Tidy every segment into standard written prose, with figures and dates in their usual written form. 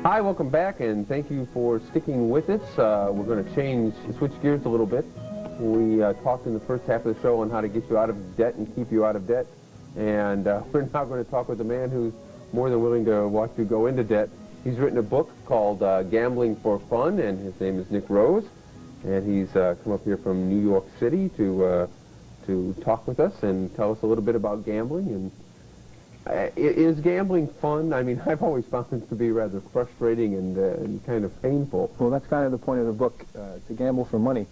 Hi, welcome back, and thank you for sticking with us. We're going to switch gears a little bit. We talked in the first half of the show on how to get you out of debt and keep you out of debt, and we're now going to talk with a man who's more than willing to watch you go into debt. He's written a book called Gambling for Fun, and his name is Nick Rose, and he's come up here from New York City to talk with us and tell us a little bit about gambling. And is gambling fun? I mean, I've always found it to be rather frustrating and kind of painful. Well, that's kind of the point of the book. To gamble for money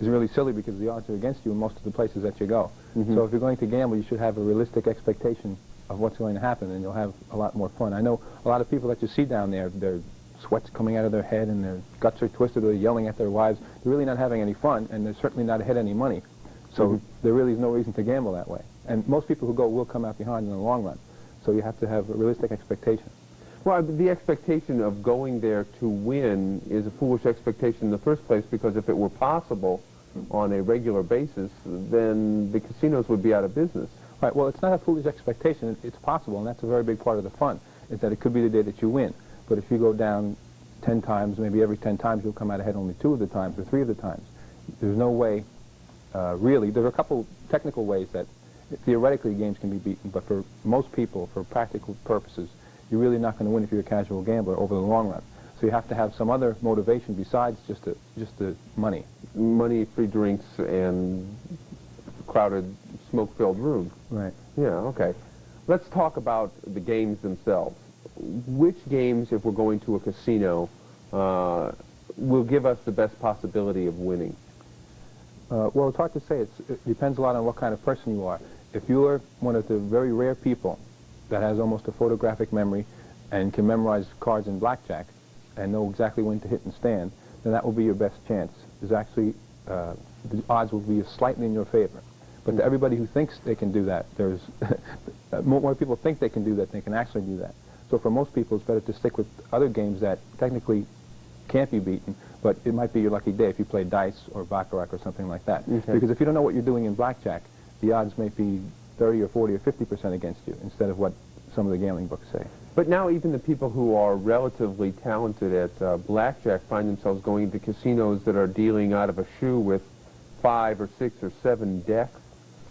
is really silly because the odds are against you in most of the places that you go. So if you're going to gamble, you should have a realistic expectation of what's going to happen, and you'll have a lot more fun. I know a lot of people that you see down there, their sweat's coming out of their head and their guts are twisted, or they're yelling at their wives. They're really not having any fun, and they're certainly not ahead any money. So there really is no reason to gamble that way. And most people who go will come out behind in the long run. So you have to have a realistic expectation. Well, the expectation of going there to win is a foolish expectation in the first place, because if it were possible on a regular basis, then the casinos would be out of business. Right, well, it's not a foolish expectation. It's possible, and that's a very big part of the fun, is that it could be the day that you win. But if you go down 10 times, maybe every 10 times you'll come out ahead only 2 of the times or 3 of the times. There's no way, really. There are a couple technical ways that theoretically games can be beaten, but for most people, for practical purposes, you're really not going to win if you're a casual gambler over the long run. So you have to have some other motivation besides just the money. Money, free drinks, and crowded, smoke-filled rooms. Right. Yeah, okay. Let's talk about the games themselves. Which games, if we're going to a casino, will give us the best possibility of winning? Well, it's hard to say. It depends a lot on what kind of person you are. If you're one of the very rare people that has almost a photographic memory and can memorize cards in blackjack and know exactly when to hit and stand, then that will be your best chance. There's actually, the odds will be slightly in your favor. But to everybody who thinks they can do that, there's more people think they can do that than they can actually do that. So for most people, it's better to stick with other games that technically can't be beaten, but it might be your lucky day if you play dice or baccarat or something like that. Because if you don't know what you're doing in blackjack, the odds may be 30 or 40 or 50% against you instead of what some of the gambling books say. But now even the people who are relatively talented at blackjack find themselves going into casinos that are dealing out of a shoe with 5 or 6 or 7 decks.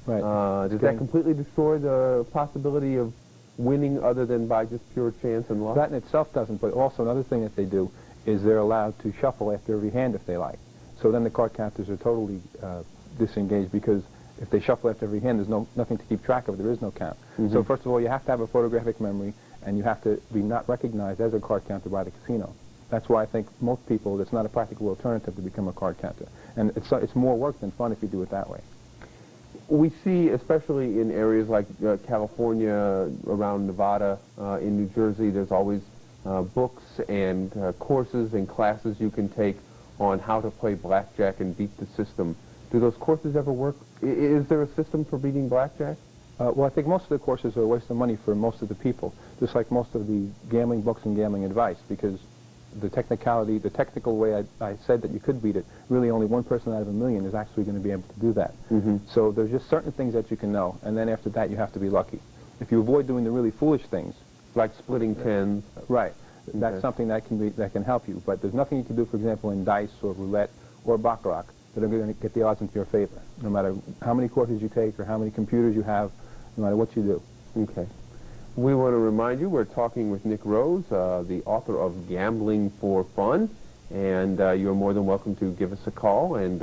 Right. Does that completely destroy the possibility of winning other than by just pure chance and luck? That in itself doesn't, but also another thing that they do is they're allowed to shuffle after every hand if they like. So then the card counters are totally disengaged, because if they shuffle after every hand, there's nothing to keep track of. There is no count. So first of all, you have to have a photographic memory, and you have to be not recognized as a card counter by the casino. That's why I think most people, it's not a practical alternative to become a card counter. And it's more work than fun if you do it that way. We see, especially in areas like California, around Nevada, in New Jersey, there's always books and courses and classes you can take on how to play blackjack and beat the system. Do those courses ever work? Is there a system for beating blackjack? Well, I think most of the courses are a waste of money for most of the people, just like most of the gambling books and gambling advice, because the technical way I said that you could beat it, really only one person out of a million is actually going to be able to do that. So there's just certain things that you can know, and then after that you have to be lucky. If you avoid doing the really foolish things, like splitting tens. Right. That's something that can help you. But there's nothing you can do, for example, in dice or roulette or baccarat that are going to get the odds into your favor, no matter how many courses you take or how many computers you have, no matter what you do. Okay. We want to remind you we're talking with Nick Rose, the author of Gambling for Fun, and you're more than welcome to give us a call and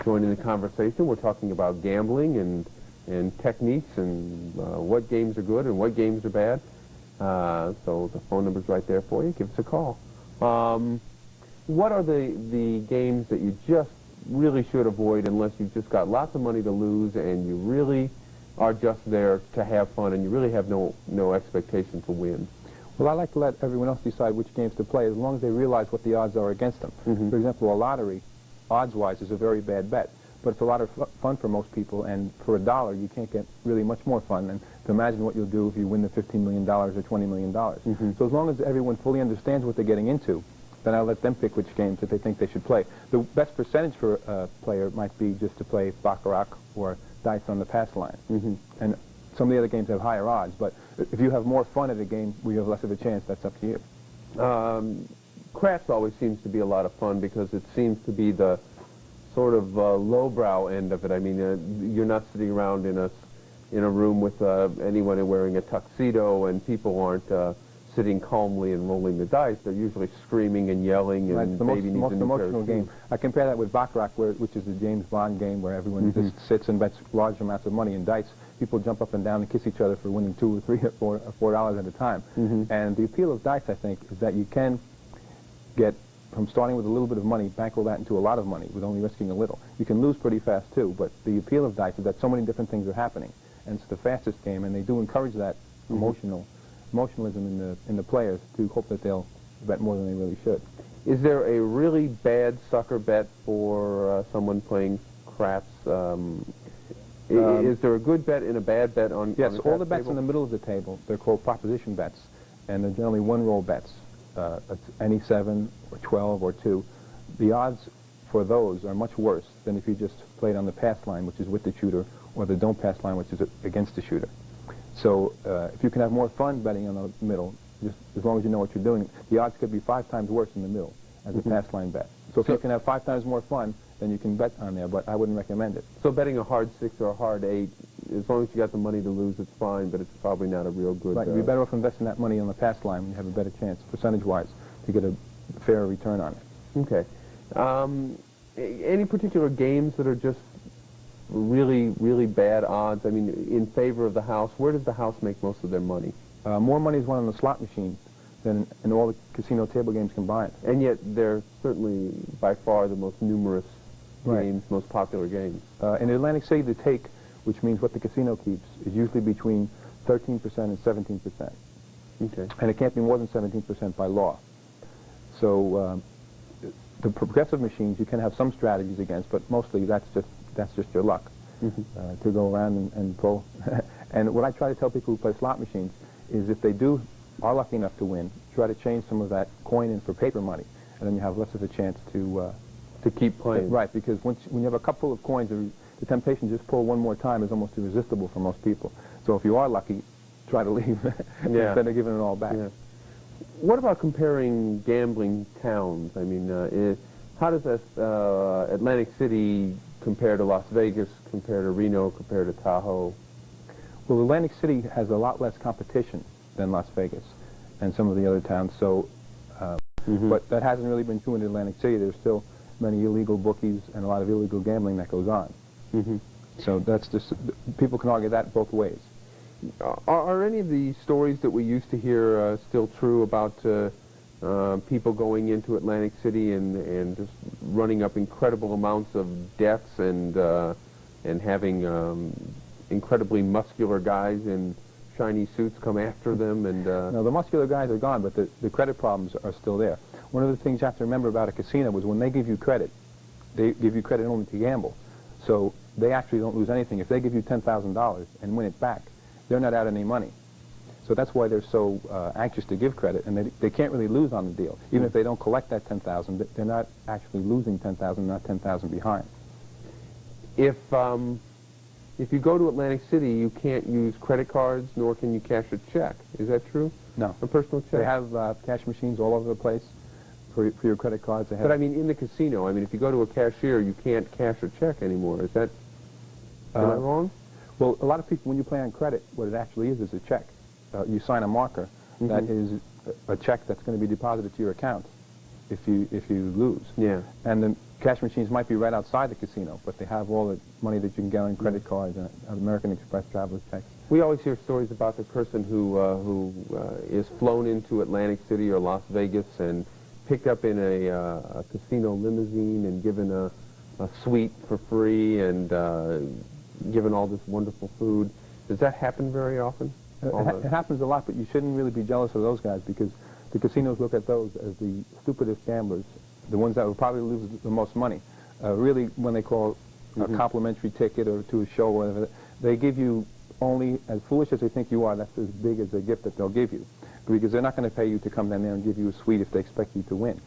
join in the conversation. We're talking about gambling and techniques and what games are good and what games are bad. So the phone number's right there for you. Give us a call. What are the games that you just really should avoid unless you've just got lots of money to lose and you really are just there to have fun and you really have no expectation to win? Well, I like to let everyone else decide which games to play as long as they realize what the odds are against them. For example, a lottery, odds-wise, is a very bad bet. But it's a lot of fun for most people, and for $1, you can't get really much more fun. And to imagine what you'll do if you win the $15 million or $20 million. So as long as everyone fully understands what they're getting into, then I'll let them pick which games that they think they should play. The best percentage for a player might be just to play baccarat or dice on the pass line. And some of the other games have higher odds, but if you have more fun at a game where you have less of a chance, that's up to you. Craps always seems to be a lot of fun because it seems to be the sort of lowbrow end of it. I mean, you're not sitting around in a room with anyone wearing a tuxedo, and people aren't sitting calmly and rolling the dice. They're usually screaming and yelling, and Right, the most emotional game. I compare that with Baccarat, which is the James Bond game where everyone just sits and bets large amounts of money in dice. People jump up and down and kiss each other for winning $2 or $3 or $4 at a time. And the appeal of dice, I think, is that you can get, from starting with a little bit of money, bankroll that into a lot of money with only risking a little. You can lose pretty fast too, but the appeal of dice is that so many different things are happening, and it's the fastest game, and they do encourage that emotionalism in the players to hope that they'll bet more than they really should. Is there a really bad sucker bet for someone playing craps? Is there a good bet and a bad bet on? Yes, on all the bets table? in the middle of the table, they're called proposition bets, and they're generally one-roll bets. Any 7 or 12 or 2. The odds for those are much worse than if you just played on the pass line, which is with the shooter, or the don't pass line, which is against the shooter. So if you can have more fun betting on the middle, just as long as you know what you're doing, the odds could be 5 times worse in the middle as a pass line bet. So if you can have 5 times more fun, then you can bet on there, but I wouldn't recommend it. So betting a hard 6 or a hard 8, as long as you got the money to lose, it's fine, but it's probably not a real good... Right, you'd be better off investing that money on the pass line when you have a better chance, percentage-wise, to get a fair return on it. Okay. Any particular games that are just really, really bad odds? I mean, in favor of the house, where does the house make most of their money? More money is won on the slot machine than in all the casino table games combined. And yet they're certainly by far the most numerous games, most popular games. In Atlantic City, the take, which means what the casino keeps, is usually between 13% and 17%. Okay. And it can't be more than 17% by law. So the progressive machines you can have some strategies against, but mostly that's just your luck to go around and pull. And what I try to tell people who play slot machines is if they are lucky enough to win, try to change some of that coin in for paper money, and then you have less of a chance to keep playing. Right, because when you have a cup full of coins, the temptation to just pull one more time is almost irresistible for most people. So if you are lucky, try to leave instead of giving it all back. Yeah. What about comparing gambling towns? I mean, how does Atlantic City compare to Las Vegas, compare to Reno, compare to Tahoe? Well, Atlantic City has a lot less competition than Las Vegas and some of the other towns. So, but that hasn't really been true in Atlantic City. There's still many illegal bookies and a lot of illegal gambling that goes on. So that's just, people can argue that both ways. Are any of the stories that we used to hear still true about people going into Atlantic City and just running up incredible amounts of debts and having incredibly muscular guys in shiny suits come after them? And no, the muscular guys are gone, but the credit problems are still there. One of the things you have to remember about a casino is when they give you credit, they give you credit only to gamble. So they actually don't lose anything. If they give you $10,000 and win it back, they're not out any money. So that's why they're so anxious to give credit, and they can't really lose on the deal. Even if they don't collect that $10,000, they're not actually losing $10,000, not $10,000 behind. If you go to Atlantic City, you can't use credit cards, nor can you cash a check. Is that true? No. A personal check? They have cash machines all over the place for your credit cards. But I mean, in the casino, I mean, if you go to a cashier, you can't cash a check anymore. Is that, am I wrong? Well, a lot of people, when you play on credit, what it actually is a check. You sign a marker that is a check that's going to be deposited to your account if you lose. Yeah. And the cash machines might be right outside the casino, but they have all the money that you can get on credit cards and American Express traveler's checks. We always hear stories about the person who is flown into Atlantic City or Las Vegas and picked up in a casino limousine and given a suite for free and given all this wonderful food. Does that happen very often? It happens a lot, but you shouldn't really be jealous of those guys because the casinos look at those as the stupidest gamblers, the ones that will probably lose the most money. Really, when they call a complimentary ticket or to a show or whatever, they give you only, as foolish as they think you are, that's as big as a gift that they'll give you. Because they're not going to pay you to come down there and give you a suite if they expect you to win.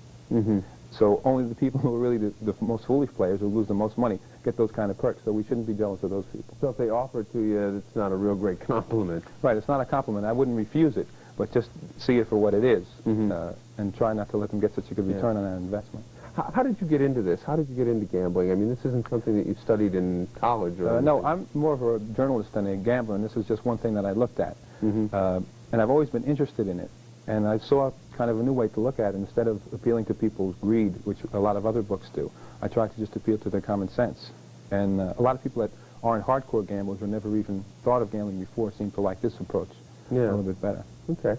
So only the people who are really the most foolish players who lose the most money get those kind of perks, so we shouldn't be jealous of those people. So if they offer it to you, it's not a real great compliment. Right, it's not a compliment. I wouldn't refuse it, but just see it for what it is, Mhm. and try not to let them get such a good return on that investment. How did you get into this? How did you get into gambling? I mean, this isn't something that you studied in college or No, anything. I'm more of a journalist than a gambler, and this is just one thing that I looked at. And I've always been interested in it. And I saw kind of a new way to look at it. Instead of appealing to people's greed, which a lot of other books do, I tried to just appeal to their common sense. And a lot of people that aren't hardcore gamblers or never even thought of gambling before seem to like this approach a little bit better. Okay.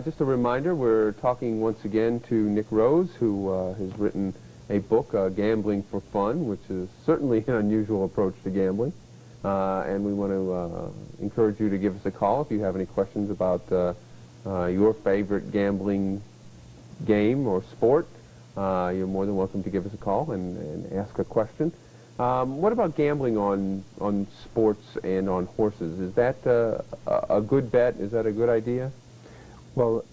Just a reminder, we're talking once again to Nick Rose, who has written a book, Gambling for Fun, which is certainly an unusual approach to gambling. And we want to encourage you to give us a call if you have any questions about your favorite gambling game or sport. You're more than welcome to give us a call and ask a question. What about gambling on sports and on horses? Is that a good bet? Is that a good idea? Well,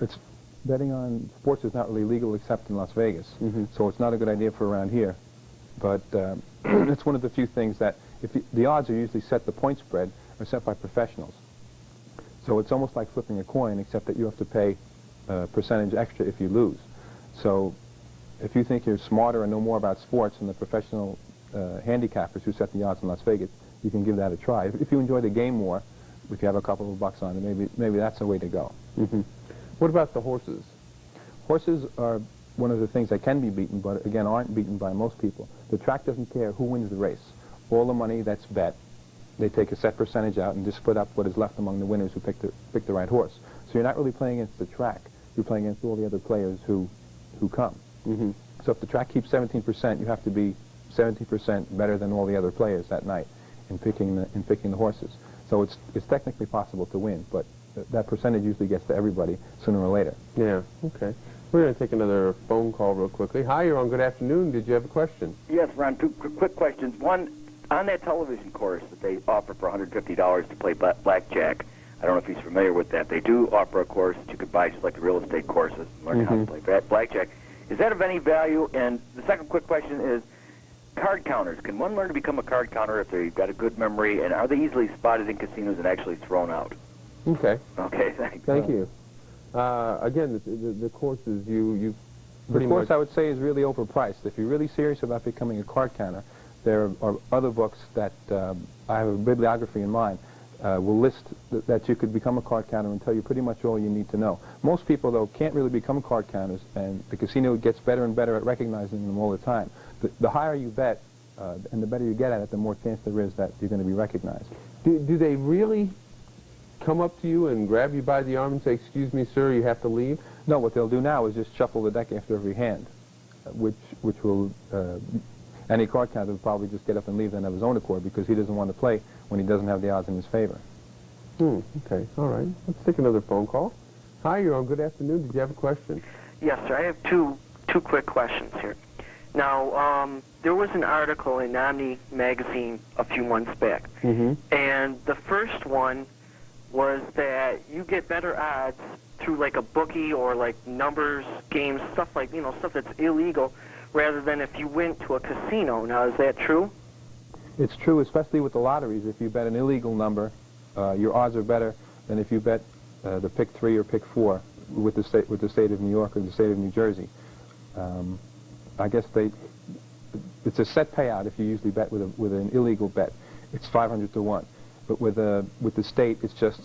it's betting on sports is not really legal except in Las Vegas, so it's not a good idea for around here. But it's one of the few things that, the odds are usually set, the point spread are set by professionals. So it's almost like flipping a coin, except that you have to pay a percentage extra if you lose. So if you think you're smarter and know more about sports than the professional handicappers who set the odds in Las Vegas, you can give that a try. If you enjoy the game more, if you have a couple of bucks on it, maybe that's the way to go. What about the horses? Horses are one of the things that can be beaten, but again aren't beaten by most people. The track doesn't care who wins the race. All the money that's bet, they take a set percentage out and just split up what is left among the winners who pick the right horse. So you're not really playing against the track. You're playing against all the other players who come. So if the track keeps 17%, you have to be 17% better than all the other players that night in picking the horses. So it's technically possible to win, but that percentage usually gets to everybody sooner or later. Yeah, okay. We're going to take another phone call real quickly. Hi, you're on Good Afternoon. Did you have a question? Yes, Ron, two quick questions. One, on that television course that they offer for $150 to play blackjack, I don't know if he's familiar with that. They do offer a course that you could buy just like the real estate courses and learn how to play blackjack. Is that of any value? And the second quick question is, card counters. Can one learn to become a card counter if they've got a good memory, and are they easily spotted in casinos and actually thrown out? Okay. Okay, thanks. Thank you. Again, the courses you pretty The course, much... I would say, is really overpriced. If you're really serious about becoming a card counter, there are other books that I have a bibliography in mind will list that you could become a card counter and tell you pretty much all you need to know. Most people, though, can't really become card counters, and the casino gets better and better at recognizing them all the time. The higher you bet and the better you get at it, the more chance there is that you're going to be recognized. Do they really come up to you and grab you by the arm and say, "Excuse me, sir, you have to leave"? No, what they'll do now is just shuffle the deck after every hand, which will... any card counter will probably just get up and leave then of his own accord because he doesn't want to play when he doesn't have the odds in his favor. Okay, all right. Let's take another phone call. Hi, you're on Good Afternoon. Did you have a question? Yes, sir. I have two quick questions here. Now, there was an article in Omni magazine a few months back, and the first one was that you get better odds through like a bookie or like numbers games, stuff like, stuff that's illegal, rather than if you went to a casino. Now, is that true? It's true, especially with the lotteries. If you bet an illegal number, your odds are better than if you bet the pick 3 or pick 4 with the state of New York or the state of New Jersey. I guess it's a set payout if you usually bet with an illegal bet. It's 500 to 1. But with the state, it's just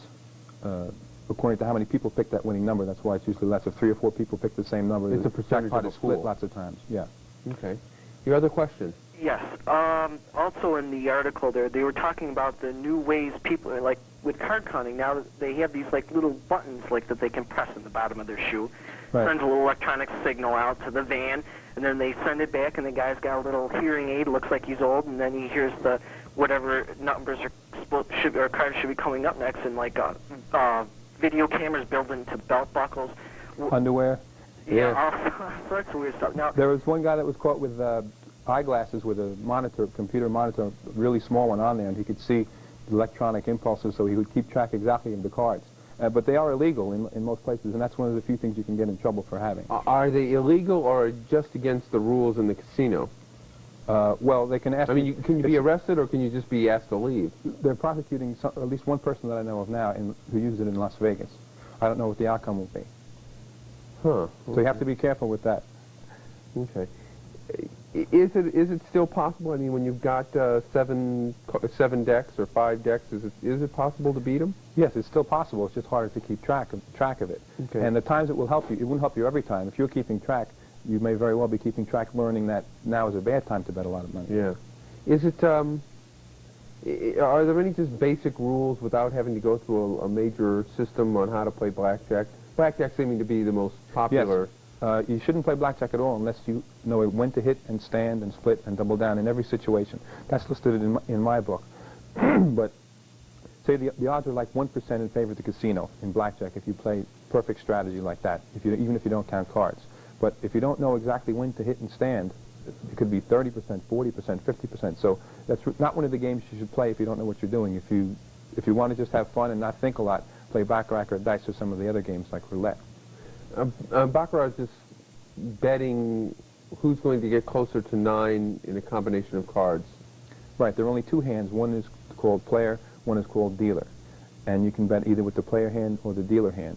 according to how many people pick that winning number. That's why it's usually less. If 3 or 4 people pick the same number, It's a the percentage jackpot of a is split pool. lots of times. Yeah. Okay. Your other question? Yes. Also in the article there, they were talking about the new ways people, like with card counting, now that they have these like little buttons like that they can press in the bottom of their shoe. Right. Sends a little electronic signal out to the van, and then they send it back, and the guy's got a little hearing aid, looks like he's old, and then he hears the whatever numbers or cards should be coming up next, and like video cameras built into belt buckles. Underwear. Yeah, all sorts of weird stuff. Now, There was one guy that was caught with eyeglasses with a monitor, computer monitor, a really small one on there, and he could see the electronic impulses, so he would keep track exactly of the cards. But they are illegal in most places, and that's one of the few things you can get in trouble for having. Are they illegal or just against the rules in the casino? Well, they can ask... I mean, can you be arrested or can you just be asked to leave? They're prosecuting at least one person that I know of now who uses it in Las Vegas. I don't know what the outcome will be. Huh. So you have to be careful with that. Okay. Is it still possible? I mean, when you've got seven decks or 5 decks, is it possible to beat them? Yes, it's still possible. It's just harder to keep track of it. Okay. And the times it will help you, it won't help you every time. If you're keeping track, you may very well be keeping track, learning that now is a bad time to bet a lot of money. Yeah. Is it? Are there any just basic rules without having to go through a major system on how to play blackjack? Blackjack seeming to be the most popular. Yes. You shouldn't play blackjack at all unless you know when to hit and stand and split and double down in every situation. That's listed in my book. But say the odds are like 1% in favor of the casino in blackjack if you play perfect strategy like that, even if you don't count cards. But if you don't know exactly when to hit and stand, it could be 30%, 40%, 50%. So that's not one of the games you should play if you don't know what you're doing. If you want to just have fun and not think a lot, play baccarat or dice or some of the other games like roulette. Baccarat is just betting who's going to get closer to 9 in a combination of cards. Right, there are only 2 hands. One is called player, one is called dealer. And you can bet either with the player hand or the dealer hand.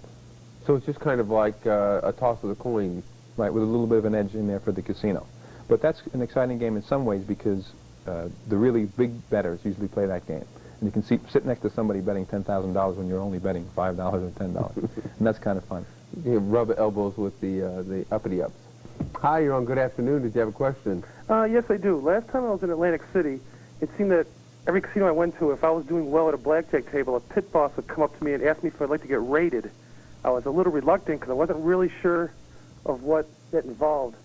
So it's just kind of like a toss of the coin. Right, with a little bit of an edge in there for the casino. But that's an exciting game in some ways because the really big bettors usually play that game. And you can sit next to somebody betting $10,000 when you're only betting $5 or $10. And that's kind of fun. You rub elbows with the uppity-ups. Hi, you're on Good Afternoon. Did you have a question? Yes, I do. Last time I was in Atlantic City, it seemed that every casino I went to, if I was doing well at a blackjack table, a pit boss would come up to me and ask me if I'd like to get rated. I was a little reluctant because I wasn't really sure of what that involved.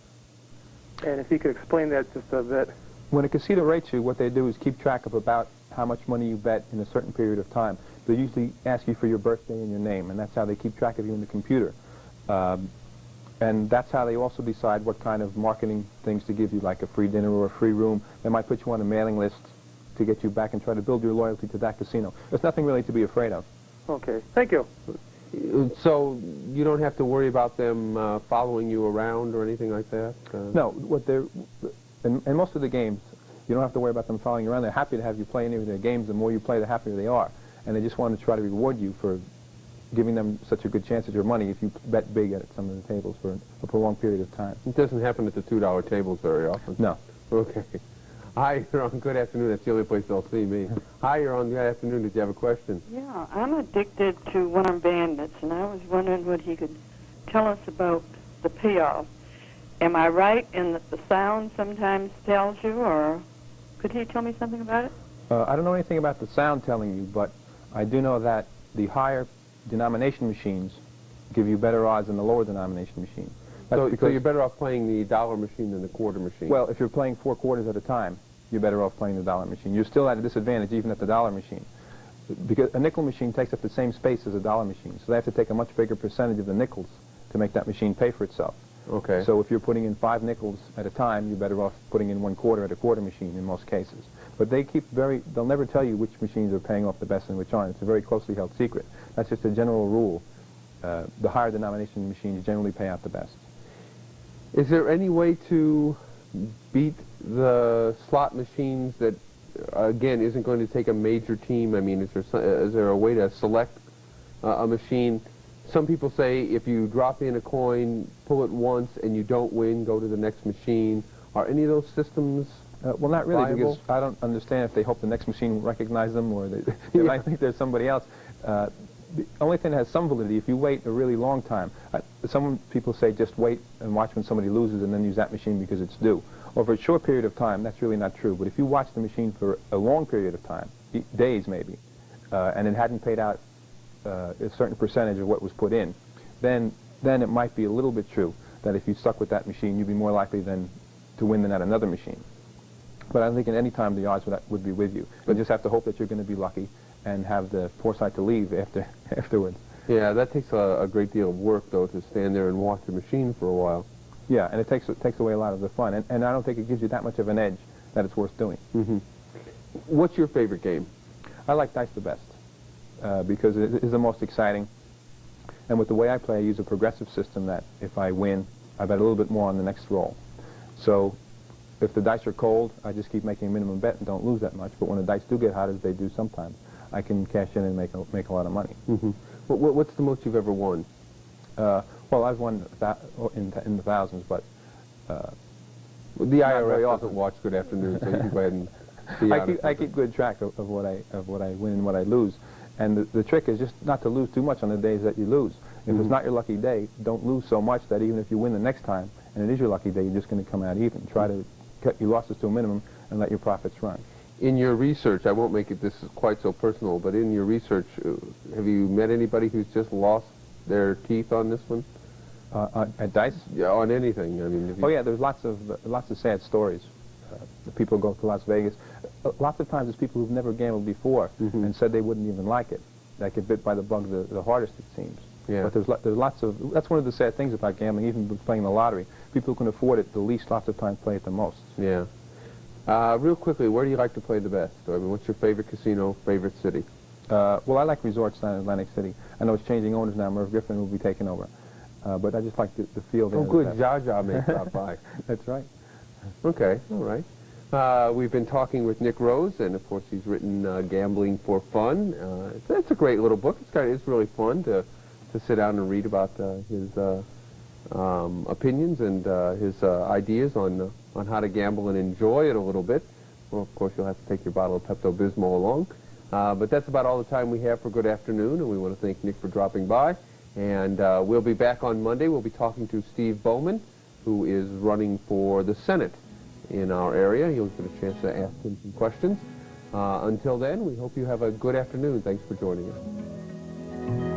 And if you could explain that just a bit. When a casino rates you, what they do is keep track of about how much money you bet in a certain period of time. They usually ask you for your birthday and your name, and that's how they keep track of you in the computer. And that's how they also decide what kind of marketing things to give you, like a free dinner or a free room. They might put you on a mailing list to get you back and try to build your loyalty to that casino. There's nothing really to be afraid of. Okay, thank you. So you don't have to worry about them following you around or anything like that? No, in most of the games, you don't have to worry about them following you around. They're happy to have you play any of their games. The more you play, the happier they are. And they just want to try to reward you for giving them such a good chance at your money if you bet big at some of the tables for a prolonged period of time. It doesn't happen at the $2 tables very often. No. Okay. Hi, you're on Good Afternoon. That's the only place they'll see me. Hi, you're on Good Afternoon. Did you have a question? Yeah, I'm addicted to One Armed Bandits, and I was wondering what he could tell us about the payoff. Am I right in that the sound sometimes tells you, or could he tell me something about it? I don't know anything about the sound telling you, but I do know that the higher denomination machines give you better odds than the lower denomination machine. So you're better off playing the dollar machine than the quarter machine? Well, if you're playing 4 quarters at a time, you're better off playing the dollar machine. You're still at a disadvantage even at the dollar machine. Because a nickel machine takes up the same space as a dollar machine, so they have to take a much bigger percentage of the nickels to make that machine pay for itself. Okay. So if you're putting in 5 nickels at a time, you're better off putting in 1 quarter at a quarter machine in most cases. But they'll never tell you which machines are paying off the best and which aren't. It's a very closely held secret. That's just a general rule. The higher denomination machines generally pay out the best. Is there any way to beat the slot machines that, again, isn't going to take a major team? I mean, is there a way to select a machine? Some people say if you drop in a coin, pull it once, and you don't win, go to the next machine. Are any of those systems Well, not really, viable? because I don't understand if they hope the next machine will recognize them or they might think there's somebody else. The only thing that has some validity, if you wait a really long time, some people say just wait and watch when somebody loses and then use that machine because it's due. Over a short period of time, that's really not true. But if you watch the machine for a long period of time, days maybe, and it hadn't paid out a certain percentage of what was put in, then it might be a little bit true that if you stuck with that machine, you'd be more likely to win than at another machine. But I don't think at any time the odds would be with you. You just have to hope that you're going to be lucky and have the foresight to leave afterwards. Yeah, that takes a great deal of work, though, to stand there and watch the machine for a while. Yeah, and it takes away a lot of the fun. And I don't think it gives you that much of an edge that it's worth doing. Mm-hmm. What's your favorite game? I like dice the best because it is the most exciting. And with the way I play, I use a progressive system that if I win, I bet a little bit more on the next roll. So if the dice are cold, I just keep making a minimum bet and don't lose that much. But when the dice do get hot, as they do sometimes, I can cash in and make a lot of money. Mm-hmm. What's the most you've ever won? Well, I've won in the thousands, but The Not very IRS often. doesn't watch Good Afternoon, so you can go ahead and be honest. I keep good track of what I win and what I lose. And the trick is just not to lose too much on the days that you lose. If it's not your lucky day, don't lose so much that even if you win the next time and it is your lucky day, you're just going to come out even. Try to cut your losses to a minimum and let your profits run. In your research, I won't make it this quite so personal, but in your research, have you met anybody who's just lost their teeth on this one? At dice? Yeah, on anything. I mean, Oh yeah, there's lots of sad stories. The people go to Las Vegas. Lots of times it's people who've never gambled before and said they wouldn't even like it. That get bit by the bug the hardest, it seems. Yeah. But there's lots of, that's one of the sad things about gambling, even with playing the lottery. People who can afford it the least lots of times play it the most. Yeah. Real quickly, where do you like to play the best? I mean, what's your favorite casino, favorite city? Well, I like resorts down in Atlantic City. I know it's changing owners now. Merv Griffin will be taking over. But I just like the feel there. Oh, good. Zsa may stop by. That's right. Okay, all right. We've been talking with Nick Rose, and of course he's written Gambling for Fun. It's a great little book. It's really fun to sit down and read about his opinions and his ideas on how to gamble and enjoy it a little bit. Well, of course, you'll have to take your bottle of Pepto-Bismol along. But that's about all the time we have for Good Afternoon, and we want to thank Nick for dropping by. And we'll be back on Monday. We'll be talking to Steve Bowman, who is running for the Senate in our area. You'll get a chance to ask him some questions. Until then, we hope you have a good afternoon. Thanks for joining us.